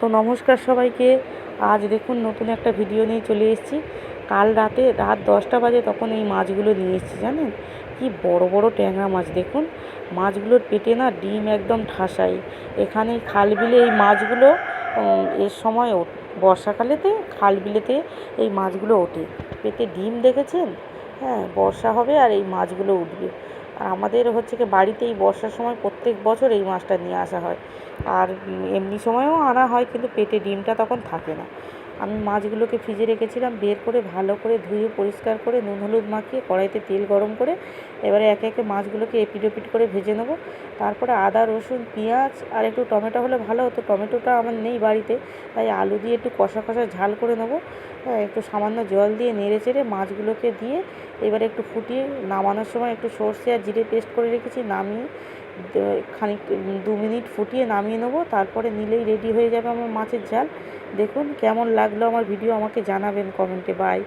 তো নমস্কার সবাইকে। আজ দেখুন নতুন একটা ভিডিও নিয়ে চলে এসেছি। কাল রাত 10টা বাজে তখন এই মাছগুলো নিয়ে এসেছি, জানেন কি বড় বড় ট্যাংরা মাছ। দেখুন মাছগুলোর পেটে না ডিম একদম ঠাসাই। এখানে খাল বিলে এই মাছগুলো এর সময় বর্ষাকালেতে খাল বিলেতে এই মাছগুলো ওঠে। পেটে ডিম দেখেছেন? হ্যাঁ, বর্ষা হবে আর এই মাছগুলো উঠবে। আর আমাদের হচ্ছে কি বাড়িতে এই বর্ষার সময় প্রত্যেক বছর এই মাছটা নিয়ে আসা হয়। আর এমনি সময়েও আনা হয়, কিন্তু পেটে ডিমটা তখন থাকে না। আমি মাছগুলোকে ফ্রিজে রেখেছিলাম, বের করে ভালো করে ধুয়ে পরিষ্কার করে নুন হলুদ মাখিয়ে কড়াইতে তেল গরম করে এবারে একে একে মাছগুলোকে এপিট ওপিট করে ভেজে নেবো। তারপরে আদা রসুন পেঁয়াজ আর একটু টমেটো হলে ভালো হতো, টমেটোটা আমার নেই বাড়িতে, তাই আলু দিয়ে একটু কষা কষা ঝাল করে নেবো। হ্যাঁ, একটু সামান্য জল দিয়ে নেড়ে চেড়ে মাছগুলোকে দিয়ে এবারে একটু ফুটিয়ে নামানোর সময় একটু সর্ষে আর জিরে পেস্ট করে রেখেছি, নামিয়ে খানিক 2 মিনিট ফুটিয়ে নামিয়ে নেবো। তারপরে নিলেই রেডি হয়ে যাবে আমার মাছের ঝাল। দেখুন কেমন লাগলো আমার ভিডিও আমাকে জানাবেন কমেন্টে। বাই।